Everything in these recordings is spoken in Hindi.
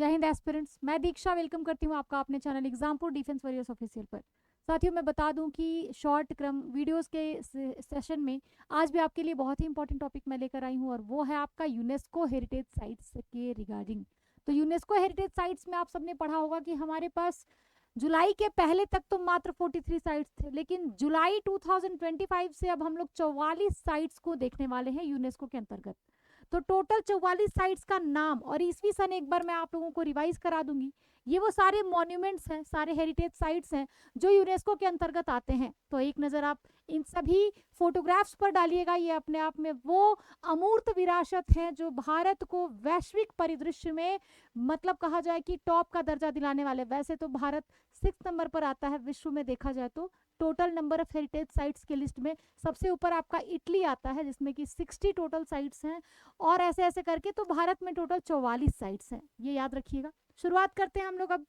जय हिंद एस्पिरेंट्स, मैं दीक्षा वेलकम करती हूँ आपका अपने channel Exampur defence warriors official पर। साथियों, मैं बता दूं कि शॉर्ट क्रम वीडियोस के सेशन में आज भी आपके लिए बहुत ही इंपॉर्टेंट टॉपिक मैं लेकर आई हूँ और वो है आपका यूनेस्को हेरिटेज साइट्स के रिगार्डिंग। तो यूनेस्को हेरिटेज साइट्स में आप सबने पढ़ा होगा कि हमारे पास जुलाई के पहले तक तो मात्र 43 साइट्स थे, लेकिन जुलाई 2025 से अब हम लोग 44 साइट्स को देखने वाले हैं यूनेस्को के अंतर्गत। तो टोटल 44 साइट्स का नाम और ईस्वी सन एक बार मैं आप लोगों को रिवाइज करा दूंगी। ये वो सारे मॉन्यूमेंट्स हैं, सारे हेरिटेज साइट्स हैं जो यूनेस्को के अंतर्गत आते हैं। तो एक नज़र आप इन सभी फोटोग्राफ्स पर डालिएगा। ये अपने आप में वो अमूर्त विरासत है जो भारत को वैश्विक परिदृश्य में मतलब कहा जाए कि टॉप का दर्जा दिलाने वाले। वैसे तो भारत 6 नंबर पर आता है विश्व में देखा जाए तो total number of heritage sites के लिस्ट में। सबसे ऊपर आपका इटली आता है जिसमें कि 60 टोटल साइट्स हैं और ऐसे ऐसे करके तो भारत में टोटल 44 साइट्स हैं, ये याद रखिएगा। शुरुआत करते हैं हम लोग अब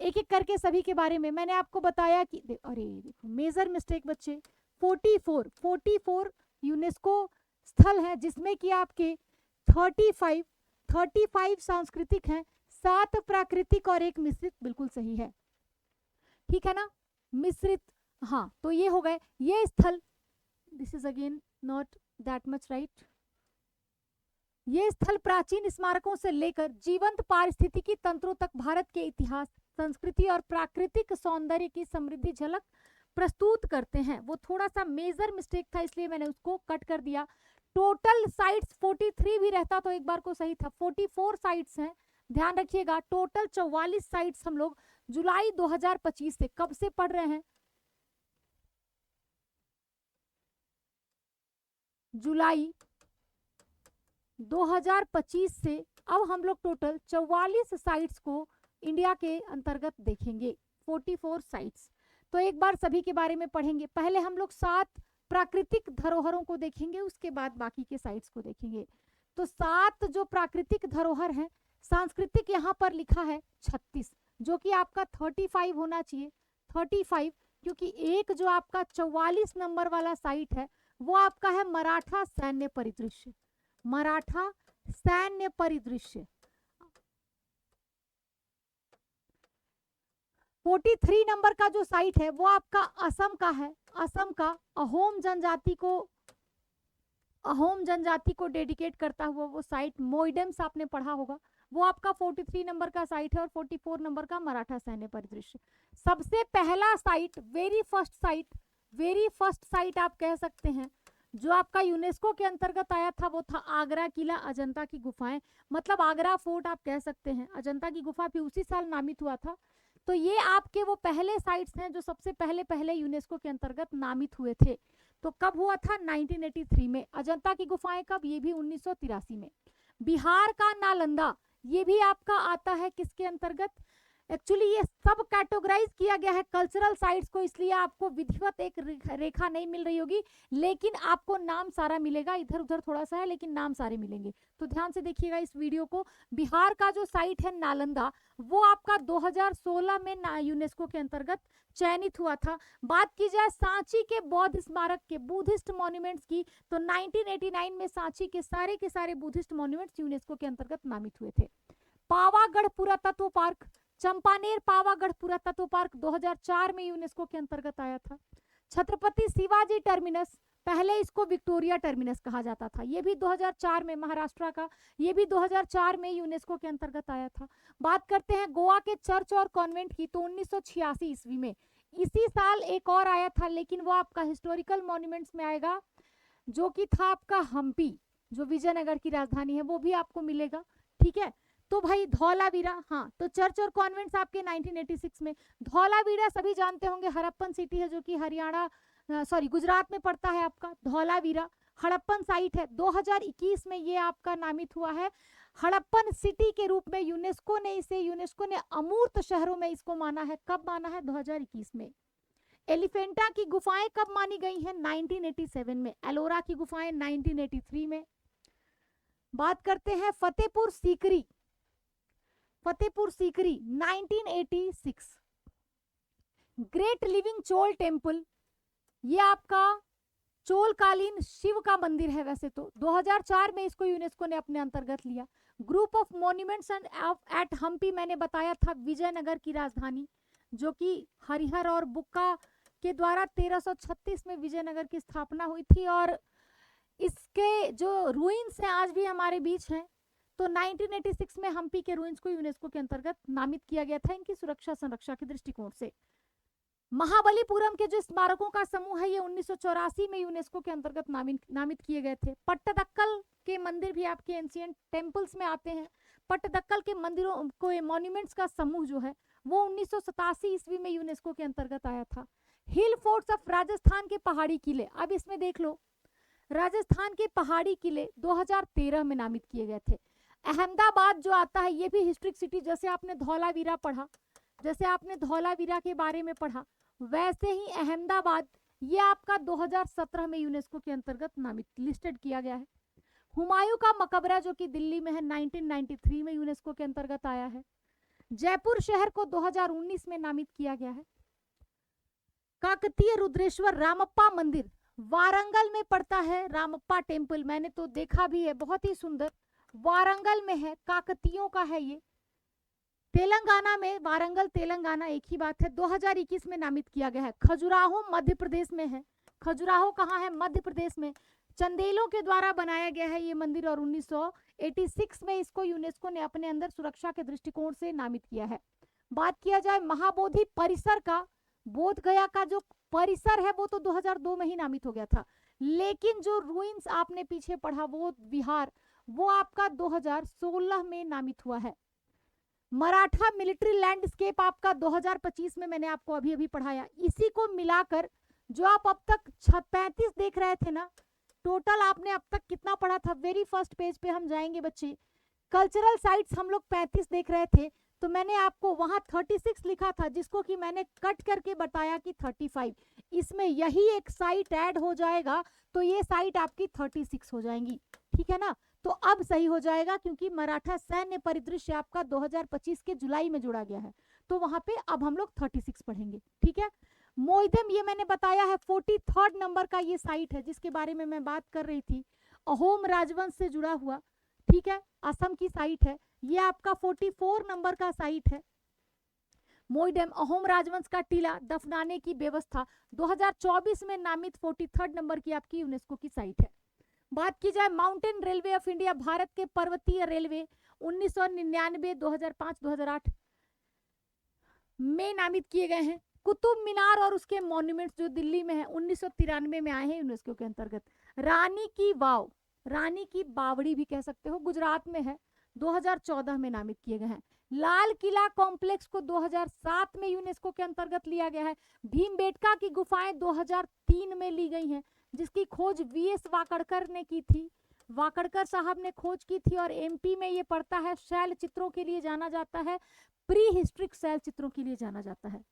एक एक करके सभी के बारे में। मैंने आपको बताया कि अरे देखो मेजर मिस्टेक बच्चे, 44 यूनेस्को स्थल हैं जिसमें कि आपके 35 सांस्कृतिक हैं, 7 प्राकृतिक और 1 मिश्रित। बिल्कुल सही है, ठीक है ना, मिश्रित। हाँ, तो ये हो गए ये स्थल। This is again not that much right. ये स्थल प्राचीन स्मारकों से लेकर जीवंत पारिस्थितिकी तंत्रों तक भारत के इतिहास, संस्कृति और प्राकृतिक सौंदर्य की समृद्धि झलक प्रस्तुत करते हैं। वो थोड़ा सा मेजर मिस्टेक था इसलिए मैंने उसको कट कर दिया। टोटल साइट्स 43 भी रहता तो एक बार को सही था। 44 साइट्स हैं, ध्यान रखिएगा। टोटल 44 साइट्स हम लोग जुलाई 2025 से, कब से पढ़ रहे हैं, जुलाई 2025 से अब हम लोग टोटल 44 साइट्स को इंडिया के अंतर्गत देखेंगे, 44 साइट्स। तो एक बार सभी के बारे में पढ़ेंगे। पहले हम लोग 7 प्राकृतिक धरोहरों को देखेंगे, उसके बाद बाकी के साइट्स को देखेंगे। तो 7 जो प्राकृतिक धरोहर हैं, सांस्कृतिक यहाँ पर लिखा है 36, जो कि आपका 35 होना चाहिए, 35, क्योंकि एक जो आपका 44 नंबर वाला साइट है वो आपका है मराठा सैन्य परिदृश्य। मराठा सैन्य परिदृश्य 43 नंबर का जो साइट है वो आपका असम का है। असम का अहोम जनजाति को डेडिकेट करता हुआ वो साइट, मोइडेम्स आपने पढ़ा होगा, वो आपका 43 नंबर का साइट है और 44 नंबर का मराठा सैन्य परिदृश्य। सबसे पहला साइट, वेरी फर्स्ट साइट आप कह सकते हैं जो आपका यूनेस्को के अंतर्गत आया था, वो था आगरा किला, अजंता की गुफाएं, मतलब आगरा फोर्ट आप कह सकते हैं। अजंता की गुफा भी उसी साल नामित हुआ था। तो ये आपके वो पहले साइट्स हैं जो सबसे पहले यूनेस्को के अंतर्गत नामित हुए थे। तो कब हुआ था, 1983 में। अजंता की गुफाएं कब, ये भी 1983 में। बिहार का नालंदा, ये भी आपका आता है किसके अंतर्गत, एक्चुअली ये सब कैटेगराइज किया गया है कल्चरल साइट्स को, इसलिए आपको विधिवत एक रेखा नहीं मिल रही होगी, लेकिन आपको नाम सारा मिलेगा। इधर उधर थोड़ा सा है लेकिन नाम सारे मिलेंगे, तो ध्यान से देखिएगा इस वीडियो को। बिहार का जो साइट है नालंदा, वो आपका 2016 में यूनेस्को के अंतर्गत चयनित हुआ था। बात की जाए सांची के बौद्ध स्मारक के, बुद्धिस्ट मॉन्यूमेंट्स की, तो 1989 में सांची के सारे बुद्धिस्ट मॉन्यूमेंट्स यूनेस्को के अंतर्गत नामित हुए थे। पावागढ़ पुरातत्व पार्क, चंपानेर पावागढ़ पुरातत्व पार्क 2004 में यूनेस्को के अंतर्गत आया था। छत्रपति शिवाजी टर्मिनस, पहले इसको विक्टोरिया टर्मिनस कहा जाता था, ये भी 2004 में, महाराष्ट्र का, ये भी 2004 में यूनेस्को के अंतर्गत आया था। बात करते हैं गोवा के चर्च और कॉन्वेंट की, तो 1986 ईस्वी में, इसी साल एक और आया था, लेकिन वो आपका हिस्टोरिकल मॉन्यूमेंट्स में आएगा, जो कि था आपका हम्पी, जो विजयनगर की राजधानी है, वो भी आपको मिलेगा, ठीक है। तो भाई धौलावीरा, हाँ, तो चर्च और कॉन्वेंट्स आपके 1986 में। धौलावीरा सभी जानते होंगे, हड़प्पन सिटी है जो कि गुजरात में पड़ता है आपका। धौलावीरा हड़प्पन साइट है, 2021 में ये आपका नामित हुआ है हड़प्पन सिटी के रूप में। यूनेस्को ने अमूर्त शहरों में इसको माना है। कब माना है, 2021 में। एलिफेंटा की गुफाएं कब मानी गई हैं, 1987 में। एलोरा की गुफाएं 1983 में। बात करते हैं Fatehpur Sikri 1986। Great living Chola temple, ये आपका चोलकालीन शिव का मंदिर है। वैसे तो 2004 में इसको यूनेस्को ने अपने अंतर्गत लिया। Group of monuments at Hampi मैंने बताया था विजयनगर की राजधानी, जो कि हरिहर और बुक्का के द्वारा 1336 में विजयनगर की स्थापना हुई थी, और इसके जो रूइंस हैं आज भी हमारे बीच हैं। तो 1986 में हम्पी के रूइंस को यूनेस्को के अंतर्गत नामित किया गया था इनकी सुरक्षा संरक्षा के दृष्टिकोण से। महाबलीपुरम के जो स्मारकों का समूह है ये 1984 में यूनेस्को के अंतर्गत नामित किए गए थे। पट्टदक्कल के मंदिर भी आपके एंशिएंट टेम्पल्स में आते हैं। पट्टदक्कल के मंदिरों को मॉन्यूमेंट्स का समूह जो है वो 1987 ईस्वी में यूनेस्को के अंतर्गत आया था। हिल फोर्ट्स ऑफ राजस्थान के पहाड़ी किले, अब इसमें देख लो, राजस्थान के पहाड़ी किले 2013 में नामित किए गए थे। अहमदाबाद जो आता है ये भी हिस्ट्रिक सिटी, जैसे आपने धौलावीरा पढ़ा, जैसे आपने धौलावीरा के बारे में पढ़ा, वैसे ही अहमदाबाद ये आपका 2017 में यूनेस्को के अंतर्गत नामित लिस्टेड किया गया है। हुमायूं का मकबरा जो कि दिल्ली में है 1993 में यूनेस्को के अंतर्गत आया है। जयपुर शहर को 2019 में नामित किया गया है। काकतीय रुद्रेश्वर रामप्पा मंदिर वारंगल में पड़ता है। रामप्पा टेम्पल मैंने तो देखा भी है, बहुत ही सुंदर, वारंगल में है, काकतीयों का है ये, तेलंगाना में, वारंगल तेलंगाना एक ही बात है। 2021 में नामित किया गया है। खजुराहो मध्य प्रदेश में है। खजुराहो कहाँ है? मध्य प्रदेश में। चंदेलों के द्वारा बनाया गया है ये मंदिर, और 1986 में इसको यूनेस्को ने अपने अंदर सुरक्षा के दृष्टिकोण से नामित किया है। बात किया जाए महाबोधि परिसर का, बोध गया का जो परिसर है वो तो 2002 में ही नामित हो गया था, लेकिन जो रूइंस आपने पीछे पढ़ा वो विहार, वो आपका 2016 में नामित हुआ है। मराठा मिलिट्री लैंडस्केप आपका 2025 में मैंने आपको अभी अभी पढ़ाया। इसी को मिलाकर जो आप अब तक 35 देख रहे थे ना, टोटल आपने अब तक कितना पढ़ा था? वेरी फर्स्ट पेज पे हम जाएंगे बच्चे, कल्चरल साइट्स हम लोग 35 देख रहे थे, तो मैंने आपको वहां 36 लिखा था, जिसको कि मैंने कट करके बताया कि 35। इसमें यही एक साइट ऐड हो जाएगा तो ये साइट आपकी 36 हो जाएंगी, ठीक है ना? तो अब सही हो जाएगा, क्योंकि मराठा सैन्य परिदृश्य आपका 2025 के जुलाई में जुड़ा गया है, तो वहां पे अब हम लोग 36 पढ़ेंगे, ठीक है? मोइदम ये मैंने बताया है 43rd नंबर का ये साइट है जिसके बारे में मैं बात कर रही थी, अहोम राजवंश से जुड़ा हुआ, ठीक है, असम की साइट है। ये आपका 44 नंबर का साइट है। मोइडम अहोम राजवंश का टीला, दफनाने की व्यवस्था 2024 में नामित 43rd नंबर की आपकी यूनेस्को की साइट है। बात की जाए mountain railway of India, Bharat के पर्वतीय रेलवे 1999, 2005, 2008 में नामित किए गए हैं। कुतुब मीनार और उसके मॉन्यूमेंट्स जो दिल्ली में है 1993 में आए हैं यूनेस्को के अंतर्गत। रानी की वाव, रानी की बावड़ी भी कह सकते हो, गुजरात में है, 2014 में नामित किए गए हैं। लाल किला कॉम्प्लेक्स को 2007 में यूनेस्को के अंतर्गत लिया गया है। भीमबेटका की गुफाएं 2003 में ली गई हैं, जिसकी खोज वीएस वाकड़कर ने की थी, वाकड़कर साहब ने खोज की थी, और एमपी में ये पड़ता है। शैल चित्रों के लिए जाना जाता है, प्री हिस्ट्रिक शैल चित्रों के लिए जाना जाता है।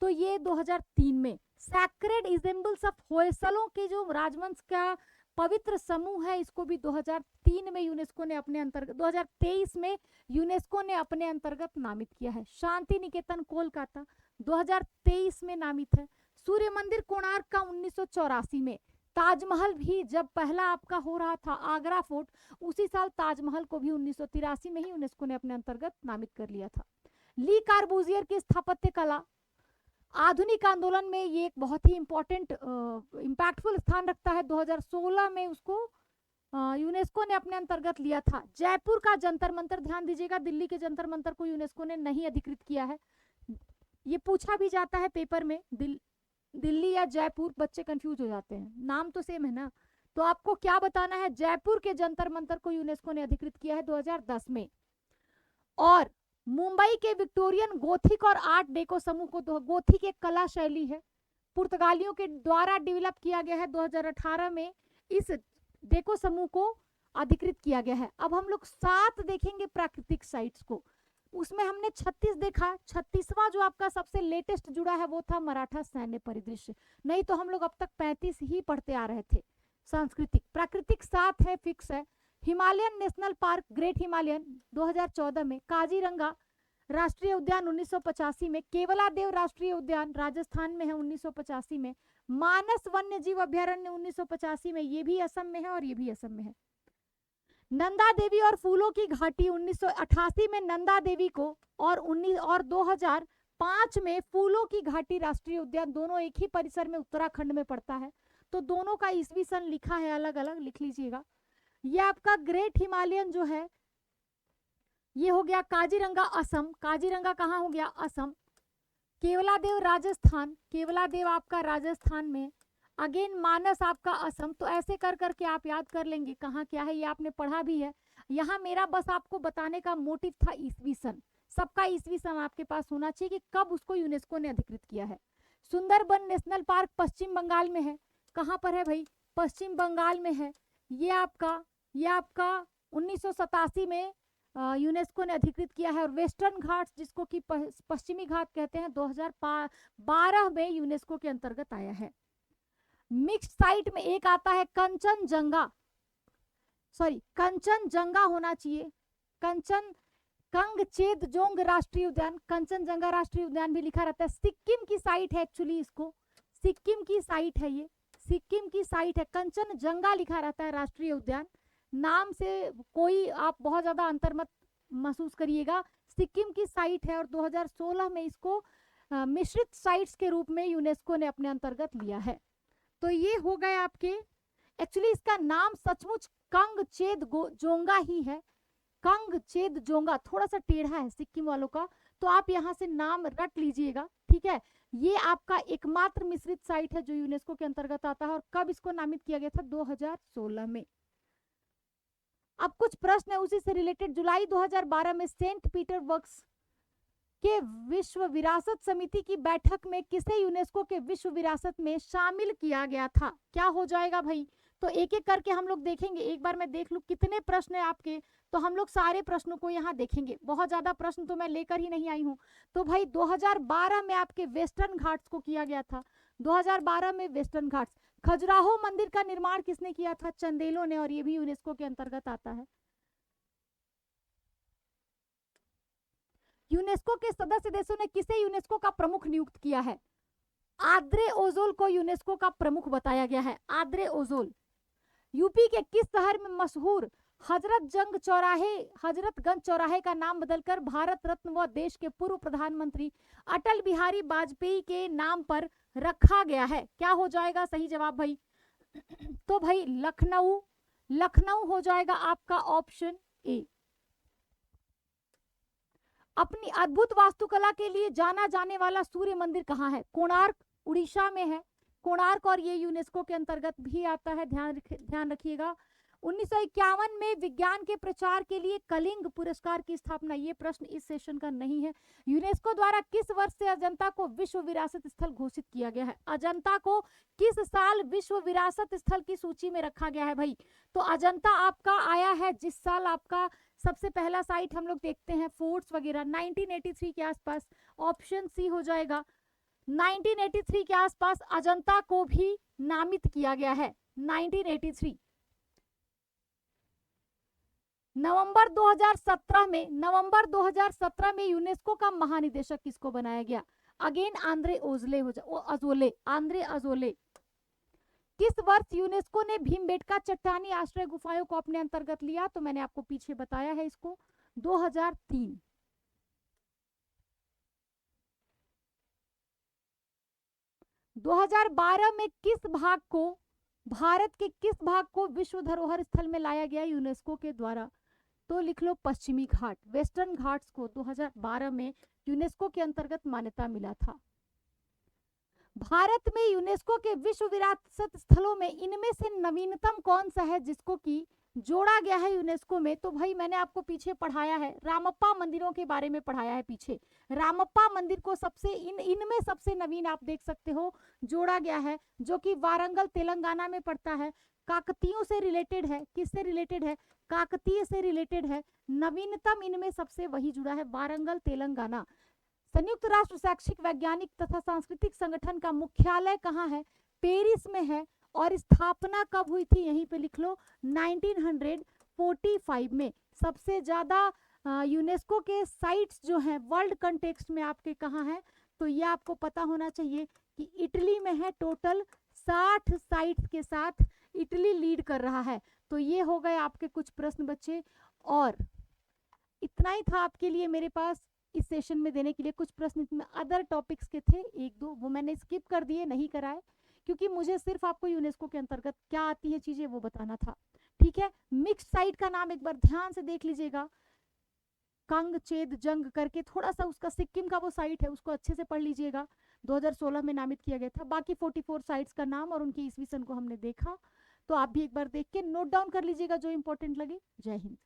तो ये 2003 में। सैक्रेड इजेंबल्स ऑफ होयसलों के जो राजवंश का पवित्र समूह है, इसको भी 2003 में यूनेस्को ने अपने अंतर्गत, 2023 में यूनेस्को ने अपने अंतर्गत नामित किया है। शांति निकेतन कोलकाता 2023 में नामित है। सूर्य मंदिर कोणार्क का 1984 में। ताजमहल भी जब पहला आपका हो रहा था आगरा फोर्ट, उसी साल ताजमहल को भी 1983 में ही यूनेस्को ने अपने अंतर्गत नामित कर लिया था। ली कार्बूजियर की स्थापत्य कला आधुनिक आंदोलन में ये एक बहुत ही इंपॉर्टेंट इम्पैक्टफुल स्थान रखता है। 2016 में उसको यूनेस्को ने अपने अंतर्गत लिया था। जयपुर का जंतर मंतर, ध्यान दीजिएगा, दिल्ली के जंतर मंतर को यूनेस्को ने नहीं अधिकृत किया है। ये पूछा भी जाता है पेपर में, दिल्ली या जयपुर, बच्चे कंफ्यूज हो जाते हैं, नाम तो सेम है ना। तो आपको क्या बताना है? जयपुर के जंतर मंतर को यूनेस्को ने अधिकृत किया है 2010 में। और मुंबई के विक्टोरियन गोथिक और आर्ट डेको समूह को, गोथिक एक कला शैली है, पुर्तगालियों के द्वारा डेवलप किया गया है। 2018 में इस डेको समूह को अधिकृत किया गया है। अब हम लोग 7 देखेंगे प्राकृतिक साइट्स को, उसमें हमने 36 देखा। 36वां जो आपका सबसे लेटेस्ट जुड़ा है वो था मराठा सैन्य परिदृश्य, नहीं तो हम लोग अब तक 35 ही पढ़ते आ रहे थे। सांस्कृतिक प्राकृतिक 7 है, फिक्स है। Himalayan national park great Himalayan 2014 में। काजीरंगा राष्ट्रीय उद्यान 1985 में। केवलादेव राष्ट्रीय उद्यान राजस्थान में है 1985 में। मानस वन्य जीव अभ्यारण्य 1985 में, ये भी असम में है और ये भी असम में है। नंदा देवी और फूलों की घाटी 1988 में नंदा देवी को और 2005 में फूलों की घाटी राष्ट्रीय उद्यान, दोनों एक ही परिसर में उत्तराखंड में पड़ता है। तो दोनों का ईस्वी सन लिखा है अलग अलग, लिख लीजिएगा। ये आपका ग्रेट हिमालयन जो है ये हो गया काजीरंगा असम, काजीरंगा कहाँ हो गया, असम। केवलादेव राजस्थान, केवलादेव आपका राजस्थान में। अगेन मानस आपका असम। तो ऐसे कर करके आप याद कर लेंगे कहाँ क्या है, ये आपने पढ़ा भी है। यहाँ मेरा बस आपको बताने का मोटिव था ईस्वी सन, सबका ईस्वी सन आपके पास होना चाहिए कि कब उसको यूनेस्को ने अधिकृत किया है। सुंदरबन नेशनल पार्क पश्चिम बंगाल में है। कहाँ पर है भाई, पश्चिम बंगाल में है। ये आपका 1987 में यूनेस्को ने अधिकृत किया है। और वेस्टर्न घाट्स जिसको कि पश्चिमी घाट कहते हैं 2012 में यूनेस्को के अंतर्गत आया है। मिक्स्ड साइट में एक आता है कंचनजंगा, सॉरी कंचनजंगा होना चाहिए, कंगचेदजोंग राष्ट्रीय उद्यान, कंचनजंगा राष्ट्रीय उद्यान भी लिखा रहता है। सिक्किम की साइट है एक्चुअली, इसको सिक्किम की साइट है, ये सिक्किम की साइट है। कंचनजंगा लिखा रहता है राष्ट्रीय उद्यान, नाम से कोई आप बहुत ज्यादा अंतर मत महसूस करिएगा, सिक्किम की साइट है। और 2016 में इसको मिश्रित साइट्स के रूप में यूनेस्को ने अपने अंतर्गत लिया है। तो ये हो गए आपके, एक्चुअली इसका नाम सचमुच कंगचेदजोंगा ही है, कंगचेदजोंगा, थोड़ा सा टेढ़ा है सिक्किम वालों का, तो आप यहाँ से नाम रट लीजिएगा, ठीक है। ये आपका एकमात्र मिश्रित साइट है जो यूनेस्को के अंतर्गत आता है। और कब इसको नामित किया गया था, 2016 में। अब कुछ प्रश्न है उसी से रिलेटेड। जुलाई 2012 में सेंट पीटर्सबर्ग के विश्व विरासत समिति की बैठक में किसे यूनेस्को के विश्व विरासत में शामिल किया गया था, क्या हो जाएगा भाई। तो एक एक करके हम लोग देखेंगे, एक बार मैं देख लूं कितने प्रश्न है आपके, तो हम लोग सारे प्रश्नों को यहाँ देखेंगे। बहुत ज्यादा प्रश्न तो मैं लेकर ही नहीं आई हूँ। तो भाई 2012 में आपके वेस्टर्न घाट्स को किया गया था, 2012 में वेस्टर्न घाट्स। खजुराहो मंदिर का निर्माण किसने किया था, चंदेलों ने, और ये भी यूनेस्को के अंतर्गत आता है। यूनेस्को के सदस्य देशों ने किसे यूनेस्को का प्रमुख नियुक्त किया है, आद्रे ओजोल को यूनेस्को का प्रमुख बताया गया है, आद्रे ओजोल। यूपी के किस शहर में मशहूर हजरतगंज चौराहे का नाम बदलकर भारत रत्न व देश के पूर्व प्रधानमंत्री अटल बिहारी वाजपेयी के नाम पर रखा गया है, क्या हो जाएगा सही जवाब भाई। तो भाई लखनऊ, लखनऊ हो जाएगा आपका ऑप्शन ए। अपनी अद्भुत वास्तुकला के लिए जाना जाने वाला सूर्य मंदिर कहाँ है, कोणार्क उड़ीसा में है, कोणार्क, और ये यूनेस्को के अंतर्गत भी आता है, ध्यान रखिएगा। 1951 में विज्ञान के प्रचार के लिए कलिंग पुरस्कार की स्थापना, ये प्रश्न इस सेशन का नहीं है। यूनेस्को द्वारा किस वर्ष से अजंता को विश्व विरासत स्थल घोषित किया गया है, अजंता को किस साल विश्व विरासत स्थल की सूची में रखा गया है भाई। तो अजंता आपका आया है जिस साल आपका सबसे पहला साइट हम लोग देखते हैं फोर्ट्स वगैरह 1983 के आसपास, ऑप्शन सी हो जाएगा। 1983 के आसपास अजंता को भी नामित किया गया है, 1983। नवंबर 2017 में यूनेस्को का महानिदेशक किसको बनाया गया, अगेन आंद्रे अजोले। किस वर्ष यूनेस्को ने भीमबेटका चट्टानी आश्रय गुफाओं को अपने अंतर्गत लिया, तो मैंने आपको पीछे बताया है इसको, 2003। 2012 में भारत के किस भाग को विश्व धरोहर स्थल में लाया गया यूनेस्को के द्वारा, तो लिख लो पश्चिमी घाट, वेस्टर्न घाट्स को 2012 में यूनेस्को के अंतर्गत मान्यता मिला था। भारत में यूनेस्को के विश्व विरासत स्थलों में इनमें से नवीनतम कौन सा है जिसको कि जोड़ा गया है यूनेस्को में, तो भाई मैंने आपको पीछे पढ़ाया है, रामप्पा मंदिरों के बारे में पढ़ाया है पीछे। रामप्पा मंदिर को सबसे इनमें सबसे नवीन आप देख सकते हो जोड़ा गया है, जो कि वारंगल तेलंगाना में पड़ता है, काकतीयों से रिलेटेड है, किससे रिलेटेड है, काकतीय से रिलेटेड है। नवीनतम इनमें सबसे वही जुड़ा है, वारंगल तेलंगाना। संयुक्त राष्ट्र शैक्षिक वैज्ञानिक तथा सांस्कृतिक संगठन का मुख्यालय कहाँ है, पेरिस में है, और स्थापना कब हुई थी, यहीं पे लिख लो 1945 में। सबसे ज्यादा यूनेस्को के साइट्स जो हैं वर्ल्ड कंटेक्स्ट में आपके कहाँ हैं, तो ये आपको पता होना चाहिए कि इटली में है, टोटल 60 साइट्स के साथ इटली लीड कर रहा है। तो ये हो गए आपके कुछ प्रश्न बच्चे, और इतना ही था आपके लिए मेरे पास इस सेशन में देने के लिए। कुछ प्रश्न इसमें अदर टॉपिक्स के थे एक दो, वो मैंने स्किप कर दिए, नहीं कराए, क्योंकि मुझे सिर्फ आपको यूनेस्को के अंतर्गत क्या आती है चीजें वो बताना था। ठीक है, मिक्स साइट का नाम एक बार ध्यान से देख लीजिएगा, कंग चेद जंग करके, थोड़ा सा उसका सिक्किम का वो साइट है उसको अच्छे से पढ़ लीजिएगा, 2016 में नामित किया गया था। बाकी 44 साइट्स का नाम और उनकी ईस्वी सन को हमने देखा, तो आप भी एक बार देख के नोट डाउन कर लीजिएगा जो इंपॉर्टेंट लगे। जय हिंद।